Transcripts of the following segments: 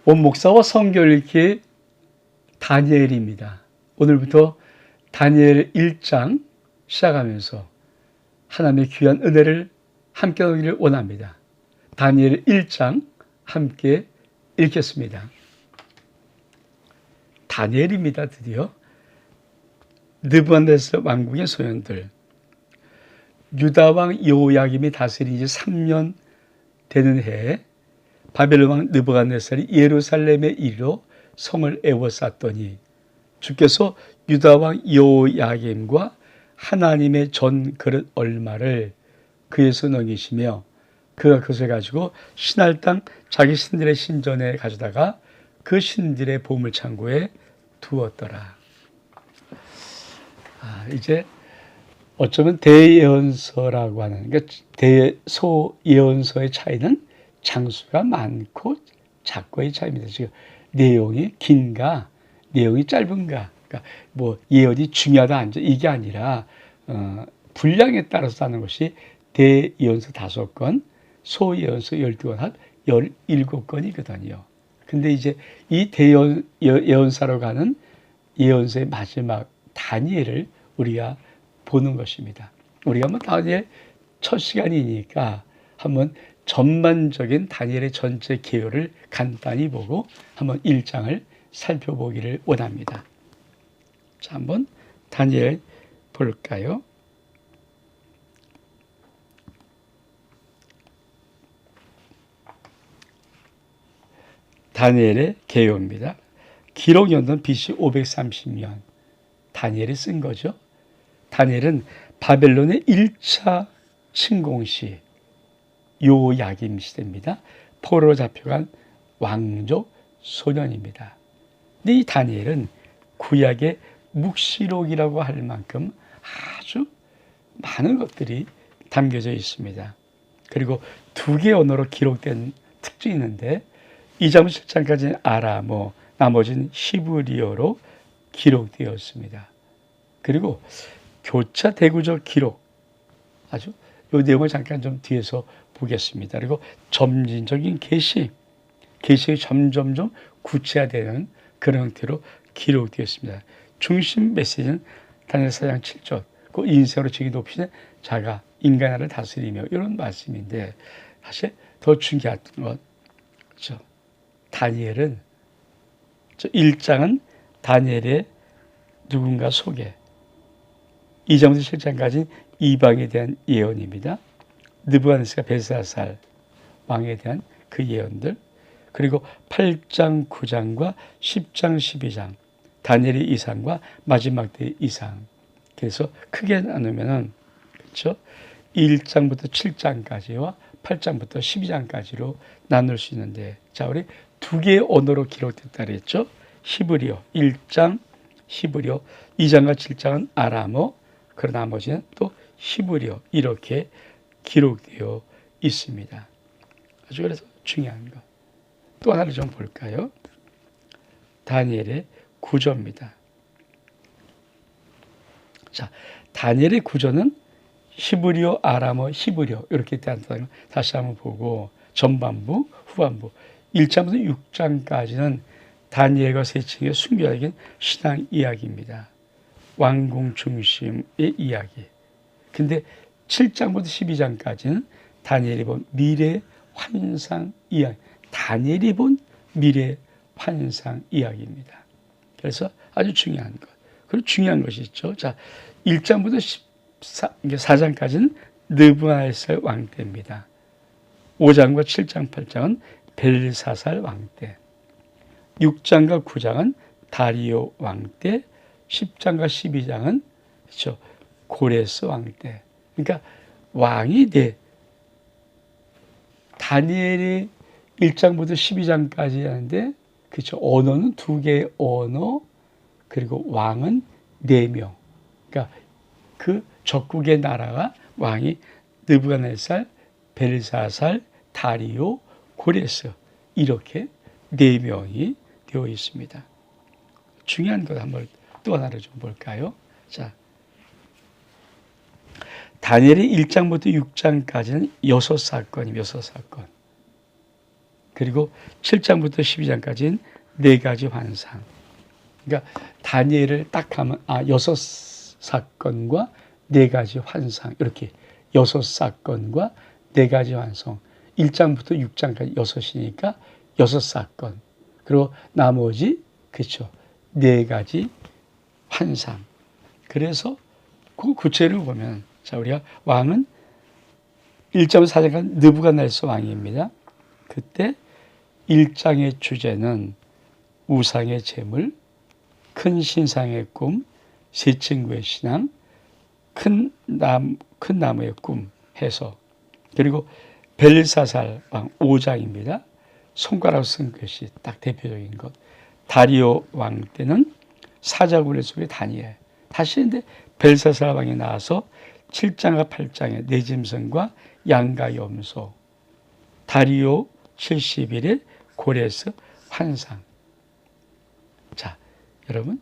원 목사와 성경 읽기 다니엘입니다. 오늘부터 다니엘 1장 시작하면서 하나님의 귀한 은혜를 함께 하기를 원합니다. 다니엘 1장 함께 읽겠습니다. 다니엘입니다. 드디어 느부갓네살 왕국의 소년들, 유다 왕 여호야김이 다스린 지 3년 되는 해에 바벨론 왕 느부갓네살이 예루살렘에 이르러 성을 에워쌌더니 주께서 유다 왕 여호야김과 하나님의 전 그릇 얼마를 그에서 넘기시며 그가 그것을 가지고 신할 땅 자기 신들의 신전에 가져다가 그 신들의 보물창고에 두었더라. 이제 어쩌면 대예언서라고 하는, 그러니까 대소예언서의 차이는 장수가 많고 작고의 차이입니다. 지금 내용이 긴가, 내용이 짧은가, 그러니까 뭐 예언이 중요하다 안 중요하다 이게 아니라 분량에 따라서 하는 것이 대예언서 5권, 소예언서 12권, 한 17권이거든요. 근데 이제 이 대예언사로 가는 예언서의 마지막 다니엘을 우리가 보는 것입니다. 우리가 한번 다니엘 첫 시간이니까 한번 전반적인 다니엘의 전체 개요를 간단히 보고 한번 1장을 살펴보기를 원합니다. 자, 한번 다니엘 볼까요? 다니엘의 개요입니다. 기록 연도는 BC 530년 다니엘이 쓴 거죠. 다니엘은 바벨론의 1차 침공 시 요야김 시대입니다. 포로로 잡혀간 왕족 소년입니다. 근데 이 다니엘은 구약의 묵시록이라고 할 만큼 아주 많은 것들이 담겨져 있습니다. 그리고 2개의 언어로 기록된 특징이 있는데 2장부터 7장까지는 아람어, 나머지는 히브리어로 기록되었습니다. 그리고 교차 대구적 기록, 아주 이 내용을 잠깐 좀 뒤에서 보겠습니다. 그리고 점진적인 계시가 점점 구체화되는 그런 형태로 기록되었습니다. 중심 메시지는 다니엘 4장 7절, 그 인생으로 지기 높이는 자가 인간을 다스리며 이런 말씀인데, 사실 더 중요한 건 그렇죠. 다니엘은 1장은 다니엘의 누군가 소개, 2장부터 7장까지 이방에 대한 예언입니다. 느부갓네살과 벨사살 왕에 대한 그 예언들, 그리고 8장 9장과 10장 12장 다니엘의 이상과 마지막 때의 이상. 그래서 크게 나누면은 그렇죠? 1장부터 7장까지와 8장부터 12장까지로 나눌 수 있는데, 자, 우리 2개의 언어로 기록됐다 그랬죠. 히브리어 1장 히브리어, 2장과 7장은 아람어, 그러나 나머지는 또 히브리어 이렇게 기록되어 있습니다. 아주 그래서 중요한 것. 또 하나를 좀 볼까요? 다니엘의 구조입니다. 자, 다니엘의 구조는 히브리어, 아람어, 히브리어 이렇게 되었다는 걸 다시 한번 보고, 전반부, 후반부 1장부터 6장까지는 다니엘과 세층의 순교적인 신앙 이야기입니다. 왕궁 중심의 이야기. 근데 7장부터 12장까지는 다니엘이 본 미래 환상 이야기. 다니엘이 본 미래 환상 이야기입니다. 그래서 아주 중요한 것. 그리고 중요한 것이 있죠. 자, 1장부터 4장까지는 느부갓네살 왕 때입니다. 5장과 7장, 8장은 벨사살 왕 때. 6장과 9장은 다리오 왕 때, 10장과 12장은 그렇죠, 고레스 왕 때. 그러니까 왕이 다니엘이 1장부터 12장까지 하는데, 그렇죠, 언어는 2개의 언어, 그리고 왕은 4명. 그러니까 그 적국의 나라가 왕이 느부갓네살, 벨사살, 다리오, 고레스 이렇게 4명이 되어 있습니다. 중요한 것 한번 또 하나를 좀 볼까요? 자, 다니엘이 1장부터 6장까지는 6사건입니다. 6사건. 그리고 7장부터 12장까지는 네 가지 환상. 그러니까 다니엘을 딱 하면 6사건과 네 가지 환상, 이렇게 6사건과 네 가지 환상. 1장부터 6장까지 6이니까 6사건. 그리고 나머지 그렇죠. 네 가지 환상. 그래서 그 구체를 보면, 자, 우리가 왕은 1.4장간 느부갓네살 왕입니다. 그때 1장의 주제는 우상의 제물, 큰 신상의 꿈, 세 친구의 신앙, 큰 나무의 꿈 해서, 그리고 벨사살 왕 5장입니다. 손가락 쓴 것이 딱 대표적인 것. 다리오 왕 때는 사자굴의 속에 다니엘. 다시 근데 벨사살 왕이 나와서 7장과 8장의 네 짐승과 양과 염소, 다리오 70일의 고레스 환상. 자, 여러분,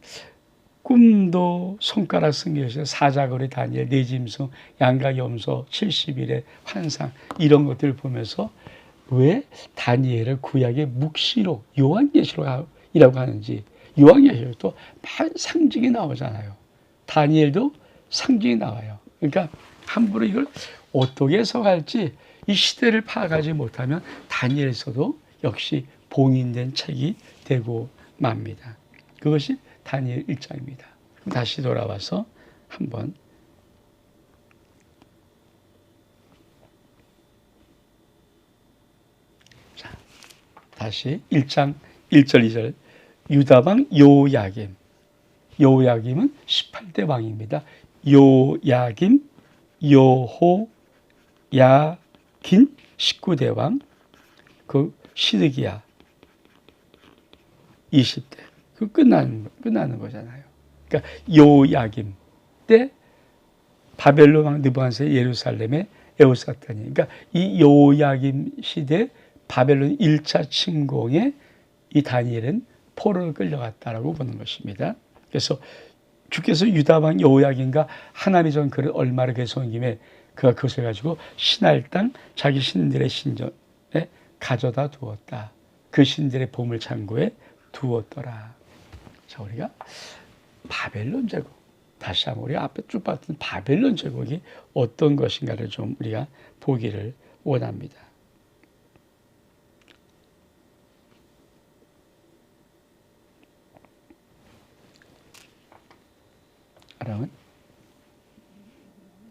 꿈도 손가락 쓴 것이 사자굴의 다니엘, 네 짐승, 양과 염소, 70일의 환상, 이런 것들을 보면서 왜 다니엘을 구약의 묵시록, 요한계시록이라고 하는지. 요한계시록도 상징이 나오잖아요. 다니엘도 상징이 나와요. 그러니까 함부로 이걸 어떻게 해석할지 이 시대를 파악하지 못하면 다니엘서도 역시 봉인된 책이 되고 맙니다. 그것이 다니엘 1장입니다. 다시 돌아와서 한번 다시 1장 1절 2절 유다왕 요야김. 요야김은 18대 왕입니다. 요야김, 요호, 야긴 19대 왕, 그 시드기야 20대. 그 끝나는 거잖아요. 그러니까 요야김 때 바벨론 왕 느부갓네살 예루살렘에 에우사탄이. 그러니까 이 요야김 시대 바벨론 1차 침공에 이 다니엘은 포로로 끌려갔다라고 보는 것입니다. 그래서 주께서 유다 왕 여호야긴과 하나님의 전 그를 얼마를 계속한 김에 그가 그것을 가지고 신할 땅 자기 신들의 신전에 가져다 두었다. 그 신들의 보물 창고에 두었더라. 자, 우리가 바벨론 제국, 다시 한번 우리가 앞에 쭉 봤던 바벨론 제국이 어떤 것인가를 좀 우리가 보기를 원합니다. 여러분,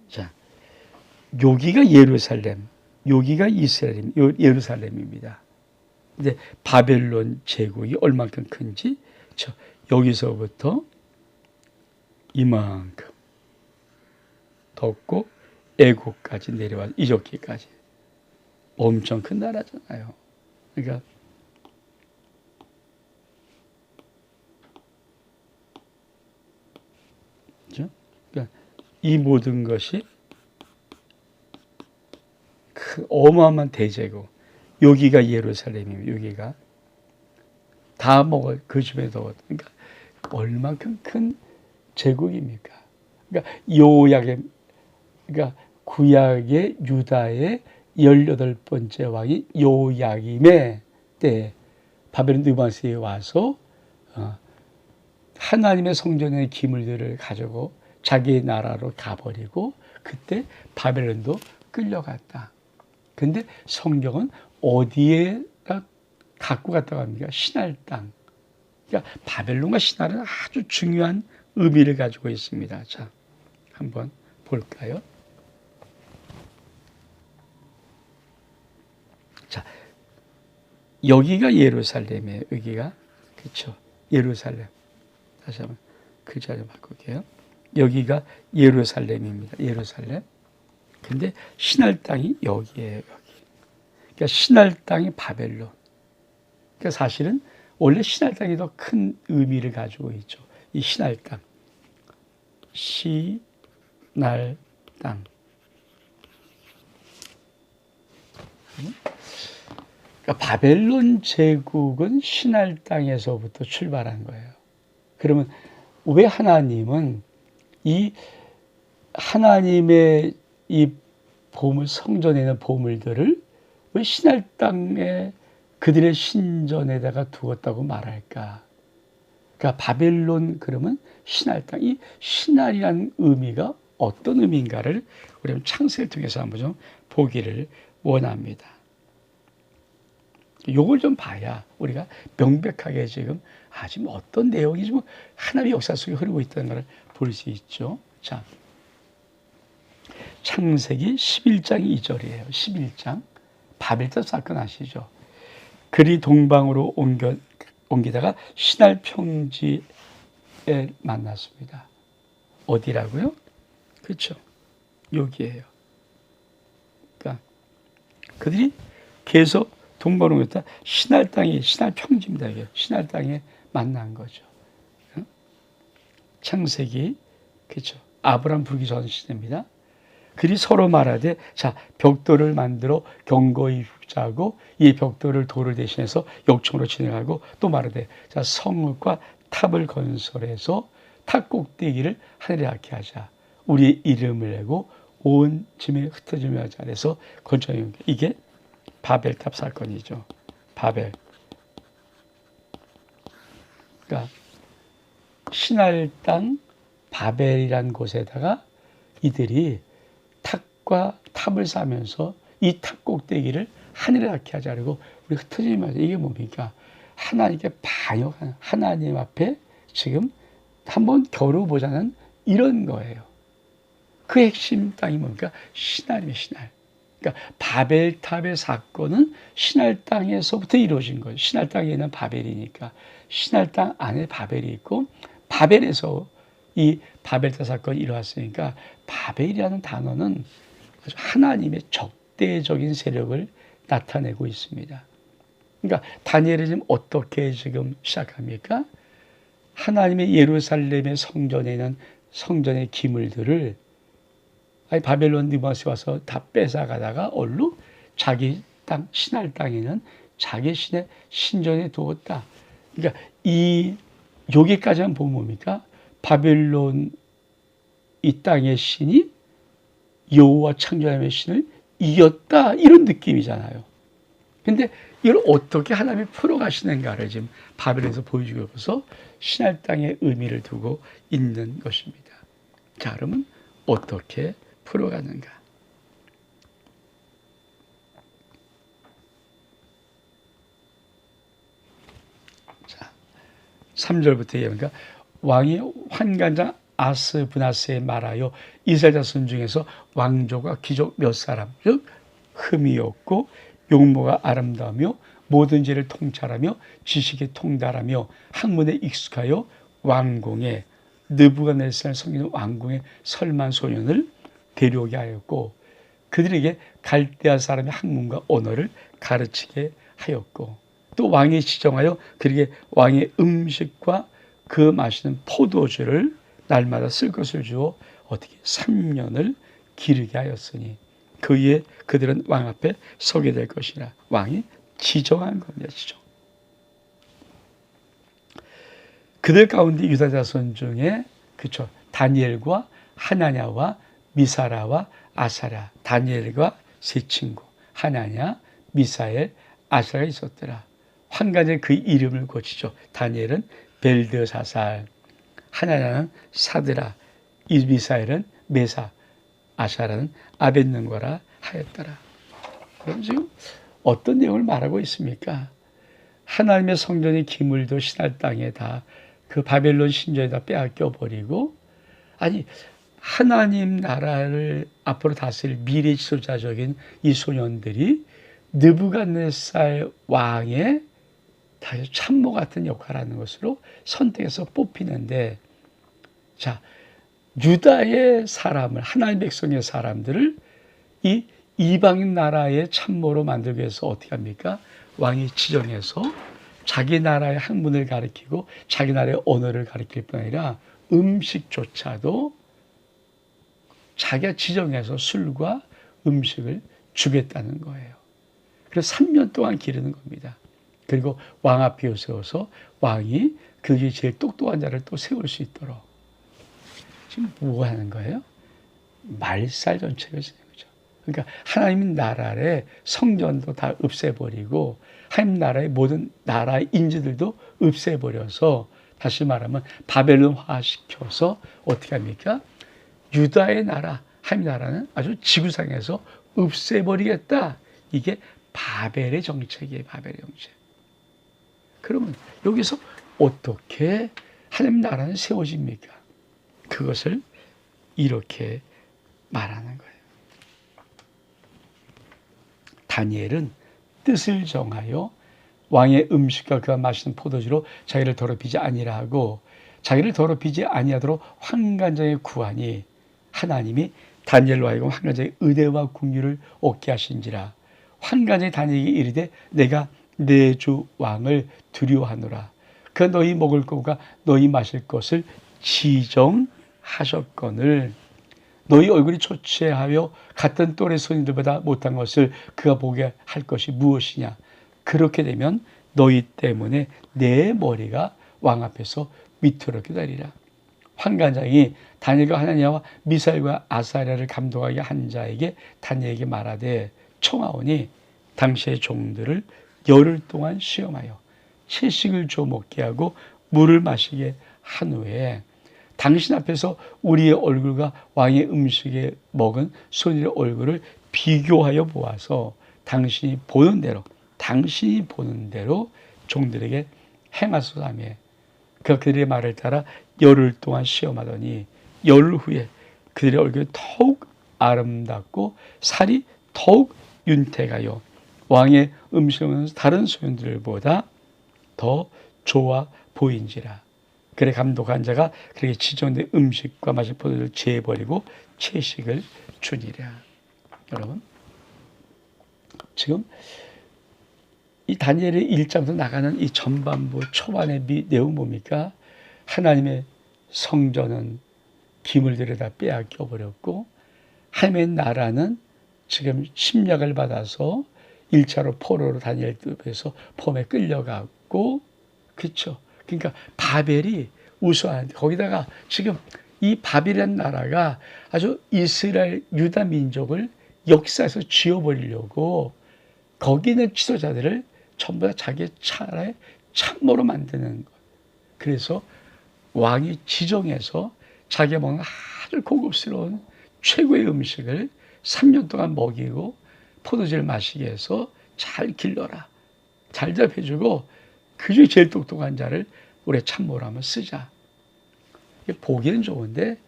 자, 여기가 예루살렘, 여기가 이스라엘, 예루살렘입니다. 근데 바벨론 제국이 얼만큼 큰지, 여기서부터 이만큼 덮고 애국까지 내려와 이적기까지 엄청 큰 나라잖아요. 그러니까 이 모든 것이 그 어마어마한 대제국. 여기가 예루살렘이에요. 여기가 다 먹을 그 집에도. 그러니까 얼마큼 큰 제국입니까? 그러니까 요약의, 그러니까 구약의 유다의 18번째 왕이 요야김의 때 바벨론 느부갓네살이 와서 하나님의 성전의 기물들을 가지고 자기 나라로 가버리고 그때 바벨론도 끌려갔다. 근데 성경은 어디에다 갖고 갔다고 합니까? 신할 땅. 그러니까 바벨론과 신할은 아주 중요한 의미를 가지고 있습니다. 자, 한번 볼까요? 자, 여기가 예루살렘이에요. 여기가. 그렇죠. 예루살렘. 다시 한번 글자 좀 바꿀게요. 여기가 예루살렘입니다. 예루살렘. 근데 신할 땅이 여기예요. 여기. 그러니까 신할 땅이 바벨론. 그러니까 사실은 원래 신할 땅이 더 큰 의미를 가지고 있죠. 이 신할 땅. 신할 땅. 그러니까 바벨론 제국은 신할 땅에서부터 출발한 거예요. 그러면 왜 하나님은 이 하나님의 이 보물, 성전에 있는 보물들을 왜 신할 땅에 그들의 신전에다가 두었다고 말할까? 그러니까 바벨론 그러면 신할 땅. 이 신할이라는 의미가 어떤 의미인가를 우리는 창세를 통해서 한번 좀 보기를 원합니다. 요걸 좀 봐야 우리가 명백하게 지금 지금 어떤 내용이 지금 하나님의 역사 속에 흐르고 있다는 것을 볼 수 있죠. 자, 창세기 11장 2절이에요. 11장. 바벨탑 사건 아시죠? 그리 동방으로 옮기다가 신할 평지에 만났습니다. 어디라고요? 그렇죠. 여기에요. 그러니까 그들이 계속 동방으로 옮겼다. 신할 땅이 신할 평지입니다. 이게 신할 땅에 만난 거죠. 창세기 그렇죠. 아브라함 불기 전 시대입니다. 그리 서로 말하되 자 벽돌을 만들어 경거히 굽자고 이 벽돌을 돌을 대신해서 역청으로 진행하고 또 말하되 자 성읍과 탑을 건설해서 탑 꼭대기를 하늘에 닿게 하자. 우리의 이름을 내고 온 짐에 흩어지며 하자. 그래서 건축하는 이게 바벨탑 사건이죠. 바벨. 그러니까 신할 땅 바벨이란 곳에다가 이들이 탑과 탑을 쌓으면서 이 탑 꼭대기를 하늘에 닿게 하자고 우리 흩어지면 이게 뭡니까? 하나님께 반역하는 하나님 앞에 지금 한번 겨루보자는 이런 거예요. 그 핵심 땅이 뭡니까? 신할이에요. 신할. 그러니까 바벨탑의 사건은 신할 땅에서부터 이루어진 거예요. 신할 땅에는 바벨이니까 신할 땅 안에 바벨이 있고 바벨에서 이 바벨탑 사건이 일어났으니까 바벨이라는 단어는 아주 하나님의 적대적인 세력을 나타내고 있습니다. 그러니까 다니엘이 지금 어떻게 지금 시작합니까? 하나님의 예루살렘의 성전에 있는 성전의 기물들을 바벨론 느부갓네살이 와서 다 뺏어가다가 얼루 자기 땅 신할 땅에는 자기 신의 신전에 두었다. 그러니까 여기까지만 보면 뭡니까? 바벨론 이 땅의 신이 여호와 창조하나님의 신을 이겼다 이런 느낌이잖아요. 근데 이걸 어떻게 하나님이 풀어가시는가를 지금 바벨론에서 보여주고 있어서 신할 땅의 의미를 두고 있는 것입니다. 자, 그러면 어떻게 풀어가는가? 자, 3절부터 얘기하니까 왕이 환관장 아스브나스에 말하여 이스라엘 자손 중에서 왕족과 귀족 몇 사람, 즉 흠이 없고 용모가 아름다우며 모든 죄를 통찰하며 지식에 통달하며 학문에 익숙하여 왕궁에 느부갓네살 섬기는 왕궁의 설만 소년을 데려오게 하였고 그들에게 갈대아 사람의 학문과 언어를 가르치게 하였고 또 왕이 지정하여 그에게 왕의 음식과 그 마시는 포도주를 날마다 쓸 것을 주어 어떻게 3년을 기르게 하였으니 그에 그들은 왕 앞에 서게 될 것이라. 왕이 지정한 겁니다. 지정. 그들 가운데 유다 자손 중에 그렇죠. 다니엘과 하나냐와 미사라와 아사랴. 다니엘과 세 친구 하나냐, 미사엘, 아사랴가 있었더라. 한 가지 그 이름을 고치죠. 다니엘은 벨드사살, 하나냐는 사드라, 미사엘은 메사, 아사라는 아벳느고라 하였더라. 그럼 지금 어떤 내용을 말하고 있습니까? 하나님의 성전의 기물도 신할 땅에 다 그 바벨론 신전에다 빼앗겨 버리고 아니 하나님 나라를 앞으로 다스릴 미래 지도자적인 이 소년들이 느부갓네살 왕의 참모 같은 역할을 하는 것으로 선택해서 뽑히는데 자 유다의 사람을 하나님 백성의 사람들을 이 이방인 나라의 참모로 만들기 위해서 어떻게 합니까? 왕이 지정해서 자기 나라의 학문을 가르치고 자기 나라의 언어를 가르칠 뿐 아니라 음식조차도 자기가 지정해서 술과 음식을 주겠다는 거예요. 그래서 3년 동안 기르는 겁니다. 그리고 왕 앞에 세워서 왕이 그 중에 제일 똑똑한 자를 또 세울 수 있도록 지금 뭐 하는 거예요? 말살 정책을 쓰는 거죠. 그러니까 하나님 나라의 성전도 다 없애버리고 하나님 나라의 모든 나라의 인재들도 없애버려서 다시 말하면 바벨론화 시켜서 어떻게 합니까? 유다의 나라, 하나님 나라는 아주 지구상에서 없애버리겠다. 이게 바벨의 정책이에요. 바벨의 정책. 그러면 여기서 어떻게 하나님 나라는 세워집니까? 그것을 이렇게 말하는 거예요. 다니엘은 뜻을 정하여 왕의 음식과 그가 마시는 포도주로 자기를 더럽히지 아니라 하고 자기를 더럽히지 아니하도록 환관장에 구하니 하나님이 다니엘로 하여금 환관장의 은혜와 긍휼을 얻게 하신지라. 환관장에 다니엘에게 이르되 내가 내 주 왕을 두려워하노라. 그 너희 먹을 것과 너희 마실 것을 지정하셨거늘 너희 얼굴이 초췌하여 같은 또래 소인들보다 못한 것을 그가 보게 할 것이 무엇이냐. 그렇게 되면 너희 때문에 내 머리가 왕 앞에서 위태롭게 되리라. 환관장이 다니엘과 하나니아와 미사엘과 아사랴를 감독하게 한 자에게 다니엘에게 말하되 청하오니 당시의 종들을 열흘 동안 시험하여 채식을 줘 먹게 하고 물을 마시게 한 후에 당신 앞에서 우리의 얼굴과 왕의 음식에 먹은 손님의 얼굴을 비교하여 보아서 당신이 보는 대로 종들에게 행하소서하며 그들의 말을 따라 열흘 동안 시험하더니 열흘 후에 그들의 얼굴이 더욱 아름답고 살이 더욱 윤택하여 왕의 음식은 다른 소년들보다 더 좋아 보인지라. 그래 감독한 자가 그렇게 지정된 음식과 마실 포도를 재버리고 채식을 주니라. 여러분 지금 이 다니엘의 1장부터 나가는 이 전반부 초반의 내용 뭡니까? 하나님의 성전은 기물들을 다 빼앗겨 버렸고 하나님의 나라는 지금 침략을 받아서 1차로 포로로 다니엘 뜰에서 폼에 끌려갔고 그렇죠. 그러니까 바벨이 우수한데 거기다가 지금 이 바벨이라는 나라가 아주 이스라엘 유다 민족을 역사에서 지워버리려고 거기 있는 지도자들을 전부 다 자기의 차라의 참모로 만드는 것. 그래서 왕이 지정해서 자기가 먹는 아주 고급스러운 최고의 음식을 3년 동안 먹이고 포도주를 마시게 해서 잘 길러라. 잘 대접해주고 그중에 제일 똑똑한 자를 우리의 참모로 한번 쓰자. 보기는 좋은데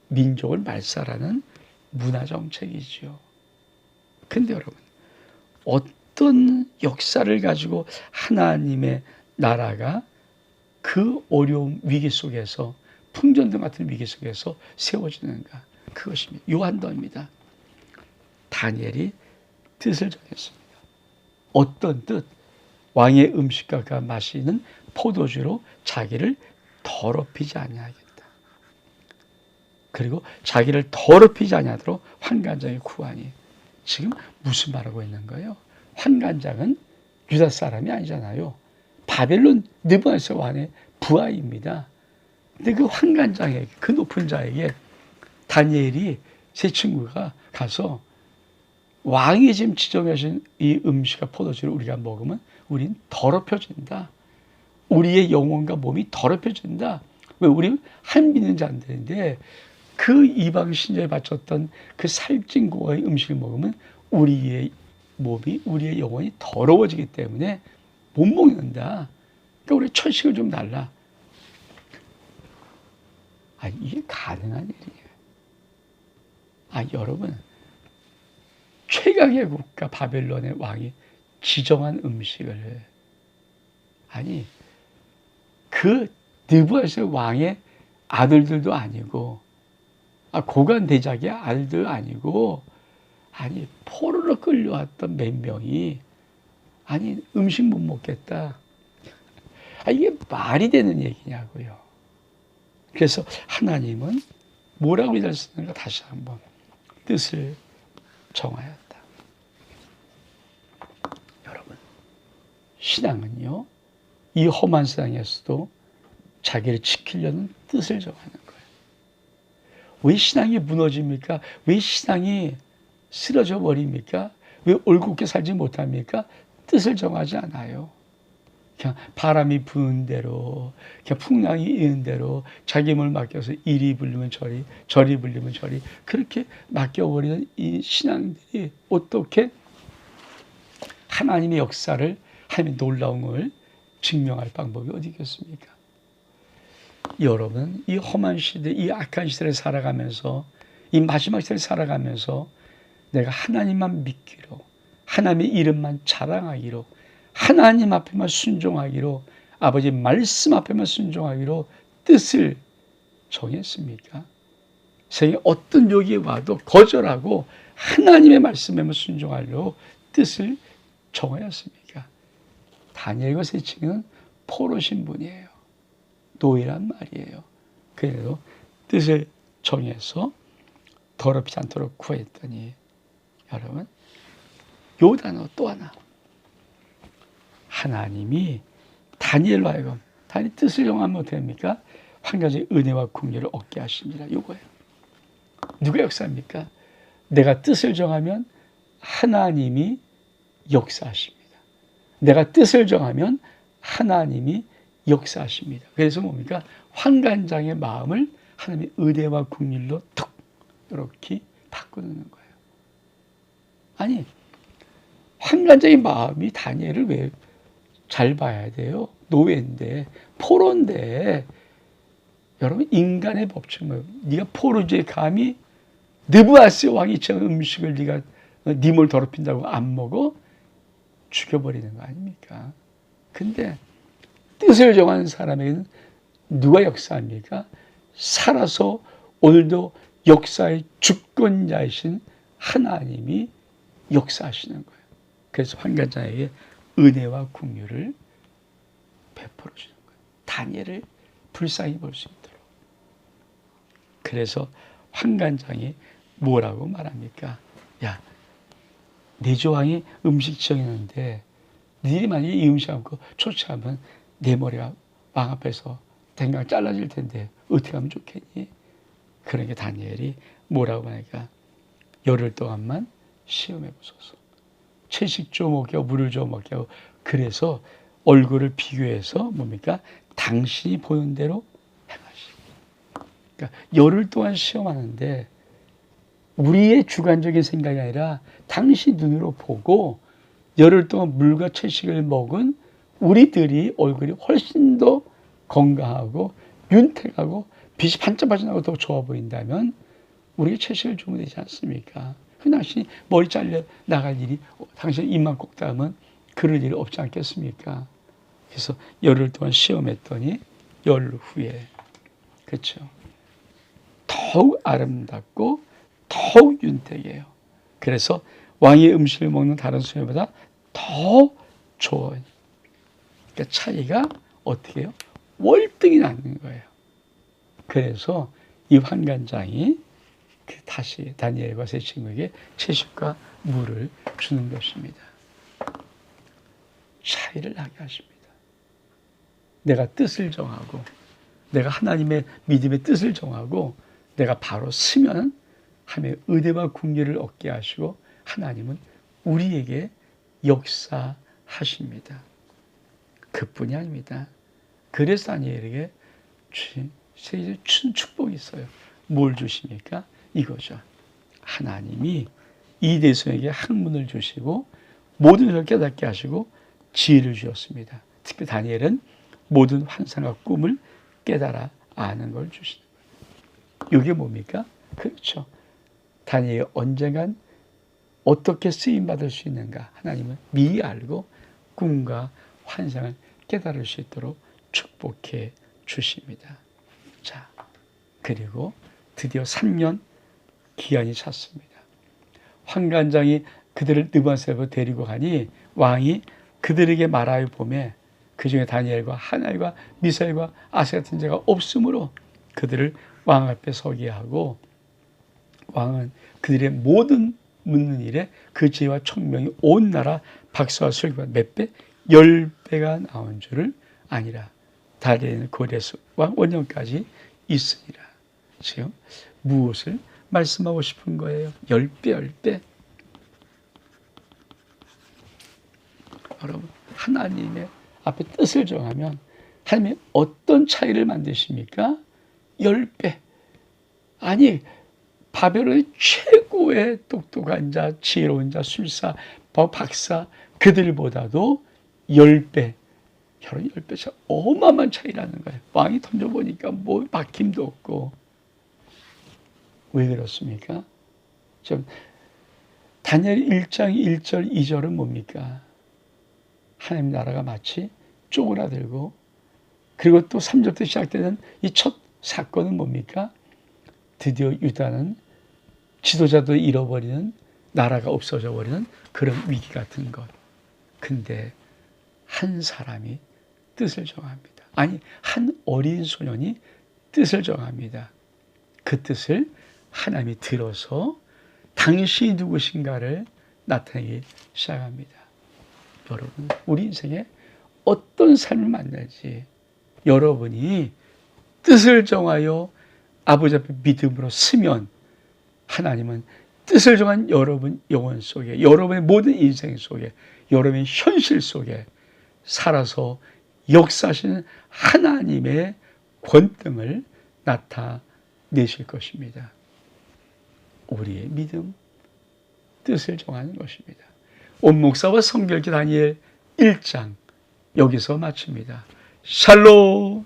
민족을 말살하는 문화정책이지요. 근데 여러분 어떤 역사를 가지고 하나님의 나라가 그 어려움 위기 속에서 풍전등 같은 위기 속에서 세워지는가. 그것입니다. 요한도입니다. 다니엘이 뜻을 정했습니다. 어떤 뜻? 왕의 음식과 그가 마시는 포도주로 자기를 더럽히지 아니하겠다. 그리고 자기를 더럽히지 아니하도록 환관장에 구하니. 지금 무슨 말하고 있는 거예요? 환관장은 유다 사람이 아니잖아요. 바벨론 느부갓네살 왕의 부하입니다. 근데 그 환관장에게, 그 높은 자에게 다니엘이 세 친구가 가서 왕이 지금 지정하신 이 음식과 포도주를 우리가 먹으면 우린 더럽혀진다. 우리의 영혼과 몸이 더럽혀진다. 왜? 우리 한 믿는 자인데 그 이방 신자에 바쳤던 그 살찐 고가의 음식을 먹으면 우리의 몸이, 우리의 영혼이 더러워지기 때문에 못 먹는다. 그러니까 우리 철식을 좀 달라. 이게 가능한 일이에요. 여러분, 최강의 국가 바벨론의 왕이 지정한 음식을 그 느부갓네살 왕의 아들들도 아니고 고관 대작의 아들도 아니고 포로로 끌려왔던 몇 명이 음식 못 먹겠다. 이게 말이 되는 얘기냐고요. 그래서 하나님은 뭐라고 이랬었는가 다시 한번 뜻을 정하였다. 여러분, 신앙은요, 이 험한 세상에서도 자기를 지키려는 뜻을 정하는 거예요. 왜 신앙이 무너집니까? 왜 신앙이 쓰러져 버립니까? 왜 올곧게 살지 못합니까? 뜻을 정하지 않아요. 그냥 바람이 부는 대로, 그냥 풍랑이 있는 대로 자기 힘을 맡겨서 이리 불리면 저리, 저리 불리면 저리, 그렇게 맡겨버리는 이 신앙들이 어떻게 하나님의 역사를, 하나님의 놀라운 걸 증명할 방법이 어디 있겠습니까? 여러분, 이 험한 시대, 이 악한 시대를 살아가면서, 이 마지막 시대를 살아가면서 내가 하나님만 믿기로, 하나님의 이름만 자랑하기로, 하나님 앞에만 순종하기로, 아버지 말씀 앞에만 순종하기로 뜻을 정했습니까? 세상에 어떤 욕이 와도 거절하고 하나님의 말씀에만 순종하려고 뜻을 정하였습니까? 다니엘과 세 친구는 포로신 분이에요. 노예란 말이에요. 그래도 뜻을 정해서 더럽히지 않도록 구했더니, 여러분, 요 단어 또 하나, 하나님이 다니엘로 하여금, 다니엘 뜻을 정하면 어떻게 됩니까? 한 가지 은혜와 긍휼을 얻게 하십니다. 요거예요. 누가 역사입니까? 내가 뜻을 정하면 하나님이 역사하십니다. 내가 뜻을 정하면 하나님이 역사하십니다. 그래서 뭡니까? 환관장의 마음을 하나님의 은혜와 긍휼로 툭 이렇게 바꾸는 거예요. 아니, 환관장의 마음이 다니엘을 왜 잘 봐야 돼요? 노예인데, 포로인데. 여러분, 인간의 법칙은 네가 포로주에 감히 느부갓네살 왕이 정한 음식을 네가 네 몸을 더럽힌다고 안 먹어? 죽여버리는 거 아닙니까? 근데 뜻을 정하는 사람에게는 누가 역사합니까? 살아서 오늘도 역사의 주권자이신 하나님이 역사하시는 거예요. 그래서 환관장에게 은혜와 긍휼을 베풀어 주는 거예요. 다니엘을 불쌍히 볼 수 있도록. 그래서 환관장이 뭐라고 말합니까? 야, 내 조항이 음식 정했는데 니들이 만약에 이 음식 먹고 초췌하면 내 머리가 왕 앞에서 댕강 잘라질 텐데 어떻게 하면 좋겠니? 그러니까 다니엘이 뭐라고 말하니까, 열흘 동안만 시험해 보소서. 채식 좀 먹게 하고 물을 좀 먹게 하고, 그래서 얼굴을 비교해서 뭡니까? 당신이 보는 대로 행하시고. 그러니까 열흘 동안 시험하는데 우리의 주관적인 생각이 아니라 당신 눈으로 보고 열흘 동안 물과 채식을 먹은 우리들이 얼굴이 훨씬 더 건강하고 윤택하고 빛이 반짝반짝 나고 더 좋아 보인다면 우리가 채식을 주면 되지 않습니까? 그 당신이 머리 잘려 나갈 일이, 당신 입만 꼭 닫으면 그럴 일이 없지 않겠습니까? 그래서 열흘 동안 시험했더니 열흘 후에, 그렇죠, 더욱 아름답고 더욱 윤택해요. 그래서 왕의 음식을 먹는 다른 수요보다 더 좋아요. 그러니까 차이가 어떻게 해요? 월등히 나는 거예요. 그래서 이 환관장이 다시 다니엘과 세 친구에게 채식과 물을 주는 것입니다. 차이를 나게 하십니다. 내가 뜻을 정하고, 내가 하나님의 믿음의 뜻을 정하고 내가 바로 쓰면 하나님의 은혜와 긍휼을 얻게 하시고 하나님은 우리에게 역사하십니다. 그뿐이 아닙니다. 그래서 다니엘에게 세계적인 축복이 있어요. 뭘 주십니까? 이거죠. 하나님이 이 대성에게 학문을 주시고 모든 것을 깨닫게 하시고 지혜를 주셨습니다. 특히 다니엘은 모든 환상과 꿈을 깨달아 아는 걸 주시는 거예요. 이게 뭡니까? 그렇죠. 다니엘이 언젠간 어떻게 쓰임받을 수 있는가 하나님은 미리 알고 꿈과 환상을 깨달을 수 있도록 축복해 주십니다. 자, 그리고 드디어 3년 기한이 찼습니다. 환관장이 그들을 느부갓네살로 데리고 가니 왕이 그들에게 말하여 보매 그 중에 다니엘과 하나엘과 미사엘과 아세 같은 자가 없으므로 그들을 왕 앞에 서게 하고, 왕은 그들의 모든 묻는 일에 그 지혜와 총명이 온 나라 박수와 설교가 몇 배? 10배가 나온 줄을 아니라. 다리에는 고레스 왕 원년까지 있으니라. 지금 무엇을 말씀하고 싶은 거예요? 10배, 10배. 여러분, 하나님의 앞에 뜻을 정하면 하나님이 어떤 차이를 만드십니까? 10배. 아니, 바벨론의 최고의 똑똑한 자, 지혜로운 자, 술사, 박사, 그들보다도 10배. 여러분, 10배 어마어마한 차이라는 거예요. 왕이 던져보니까 뭐 막힘도 없고. 왜 그렇습니까? 좀 다니엘 1장 1절 2절은 뭡니까? 하나님 나라가 마치 쪼그라들고, 그리고 또 3절부터 시작되는 이 첫 사건은 뭡니까? 드디어 유다는 지도자도 잃어버리는, 나라가 없어져 버리는 그런 위기 같은 것. 근데 한 사람이 뜻을 정합니다. 아니, 한 어린 소년이 뜻을 정합니다. 그 뜻을 하나님이 들어서 당신이 누구신가를 나타내기 시작합니다. 여러분, 우리 인생에 어떤 삶을 만날지 여러분이 뜻을 정하여 아버지 앞에 믿음으로 서면 하나님은 뜻을 정한 여러분 영혼 속에, 여러분의 모든 인생 속에, 여러분의 현실 속에 살아서 역사하시는 하나님의 권능을 나타내실 것입니다. 우리의 믿음, 뜻을 정하는 것입니다. 온 목사와 성결기 다니엘 1장 여기서 마칩니다. 샬롬.